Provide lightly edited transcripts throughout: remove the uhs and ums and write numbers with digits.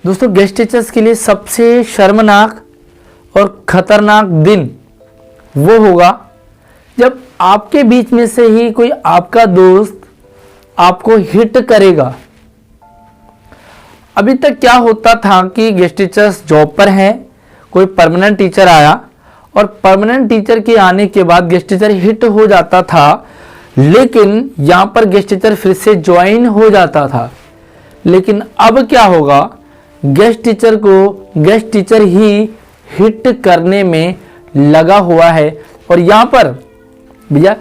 दोस्तों guest teachers के लिए सबसे शर्मनाक और खतरनाक दिन वो होगा जब आपके बीच में से ही कोई आपका दोस्त आपको हिट करेगा। अभी तक क्या होता था कि गेस्ट टीचर्स जॉब पर हैं, कोई परमानेंट टीचर आया और परमानेंट टीचर के आने के बाद गेस्ट टीचर हिट हो जाता था, लेकिन यहां पर गेस्ट टीचर फिर से ज्वाइन हो जाता था। लेकिन अब क्या होगा, गेस्ट टीचर को गेस्ट टीचर ही हिट करने में लगा हुआ है। और यहां पर भैया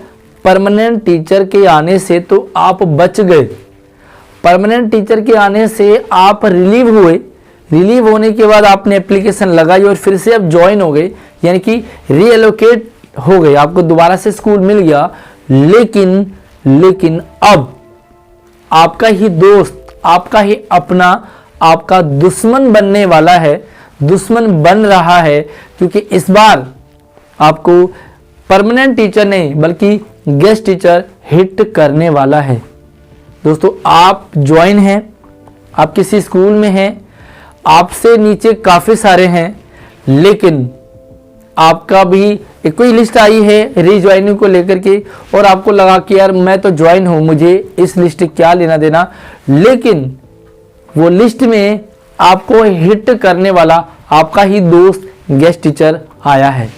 परमानेंट टीचर के आने से तो आप बच गए, परमानेंट टीचर के आने से आप रिलीव हुए, रिलीव होने के बाद आपने एप्लीकेशन लगाई और फिर से आप ज्वाइन हो गए, यानी कि रीएलोकेट हो गए, आपको दोबारा से स्कूल मिल गया। लेकिन अब आपका ही दोस्त, आपका ही अपना, आपका दुश्मन बनने वाला है, दुश्मन बन रहा है, क्योंकि इस बार आपको परमानेंट टीचर नहीं बल्कि गेस्ट टीचर हिट करने वाला है। दोस्तों आप ज्वाइन हैं, आप किसी स्कूल में हैं, आपसे नीचे काफ़ी सारे हैं, लेकिन आपका भी एक कोई लिस्ट आई है रीज्वाइनिंग को लेकर के और आपको लगा कि यार मैं तो ज्वाइन हूं, मुझे इस लिस्ट क्या लेना देना, लेकिन वो लिस्ट में आपको हिट करने वाला आपका ही दोस्त गेस्ट टीचर आया है।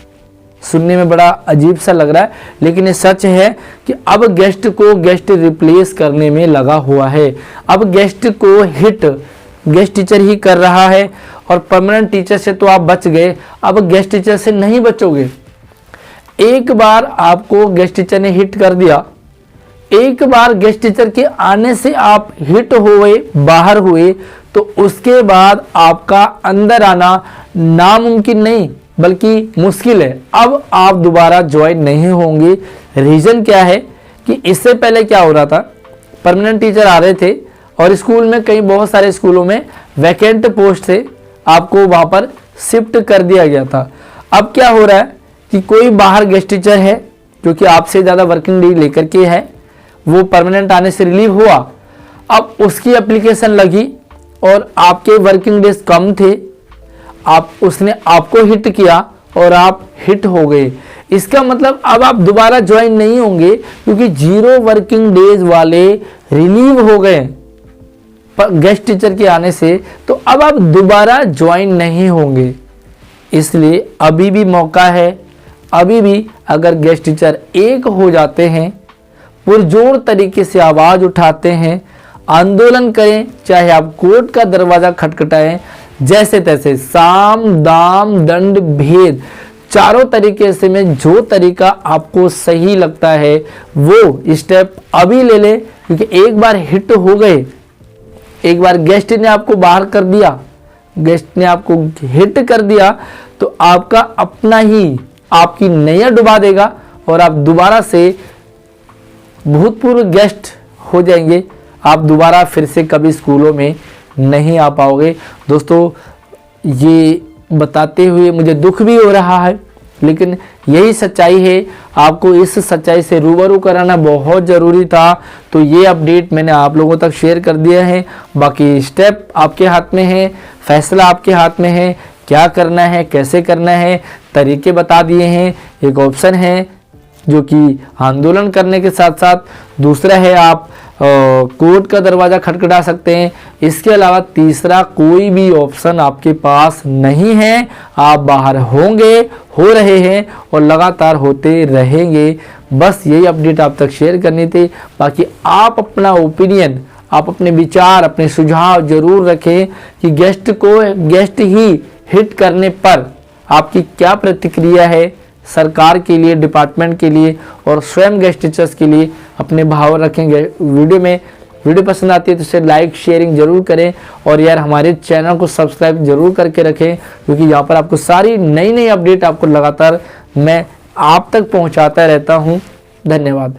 सुनने में बड़ा अजीब सा लग रहा है, लेकिन ये सच है कि अब गेस्ट को गेस्ट रिप्लेस करने में लगा हुआ है। अब गेस्ट को हिट गेस्ट टीचर ही कर रहा है और परमानेंट टीचर से तो आप बच गए, अब गेस्ट टीचर से नहीं बचोगे। एक बार आपको गेस्ट टीचर ने हिट कर दिया, एक बार गेस्ट टीचर के आने से आप हिट हुए, बाहर हुए, तो उसके बाद आपका अंदर आना नामुमकिन नहीं बल्कि मुश्किल है। अब आप दोबारा ज्वाइन नहीं होंगे। रीज़न क्या है कि इससे पहले क्या हो रहा था, परमानेंट टीचर आ रहे थे और स्कूल में कई बहुत सारे स्कूलों में वैकेंट पोस्ट थे, आपको वहाँ पर शिफ्ट कर दिया गया था। अब क्या हो रहा है कि कोई बाहर गेस्ट टीचर है क्योंकि आपसे ज़्यादा वर्किंग डे लेकर के है, वो परमानेंट आने से रिलीव हुआ, अब उसकी एप्लीकेशन लगी और आपके वर्किंग डेज कम थे, उसने आपको हिट किया और आप हिट हो गए। इसका मतलब अब आप दोबारा ज्वाइन नहीं होंगे क्योंकि 0 वर्किंग डेज वाले रिलीव हो गए गेस्ट टीचर के आने से, तो अब आप दोबारा ज्वाइन नहीं होंगे। इसलिए अभी भी मौका है, अभी भी अगर गेस्ट टीचर एक हो जाते हैं, पुरजोर तरीके से आवाज़ उठाते हैं, आंदोलन करें, चाहे आप कोर्ट का दरवाज़ा खटखटाएं, जैसे तैसे साम दाम दंड भेद चारों तरीके से में जो तरीका आपको सही लगता है वो स्टेप अभी ले ले, क्योंकि एक बार हिट हो गए, एक बार गेस्ट ने आपको बाहर कर दिया, गेस्ट ने आपको हिट कर दिया, तो आपका अपना ही आपकी नैया डुबा देगा और आप दोबारा से भूतपूर्व गेस्ट हो जाएंगे। आप दोबारा फिर से कभी स्कूलों में नहीं आ पाओगे। दोस्तों ये बताते हुए मुझे दुख भी हो रहा है, लेकिन यही सच्चाई है, आपको इस सच्चाई से रूबरू कराना बहुत ज़रूरी था। तो ये अपडेट मैंने आप लोगों तक शेयर कर दिया है। बाकी स्टेप आपके हाथ में है, फैसला आपके हाथ में है, क्या करना है, कैसे करना है, तरीके बता दिए हैं। एक ऑप्शन है जो कि आंदोलन करने के साथ साथ दूसरा है आप कोर्ट का दरवाज़ा खटखटा सकते हैं। इसके अलावा तीसरा कोई भी ऑप्शन आपके पास नहीं है। आप बाहर होंगे, हो रहे हैं और लगातार होते रहेंगे। बस यही अपडेट आप तक शेयर करनी थी। बाकी आप अपना ओपिनियन, आप अपने विचार, अपने सुझाव जरूर रखें कि गेस्ट को गेस्ट ही हिट करने पर आपकी क्या प्रतिक्रिया है, सरकार के लिए, डिपार्टमेंट के लिए और स्वयं गेस्ट टीचर्स के लिए अपने भाव रखेंगे। वीडियो पसंद आती है तो इसे लाइक शेयरिंग जरूर करें और यार हमारे चैनल को सब्सक्राइब जरूर करके रखें, क्योंकि यहाँ पर आपको सारी नई नई अपडेट आपको लगातार मैं आप तक पहुँचाता रहता हूँ। धन्यवाद।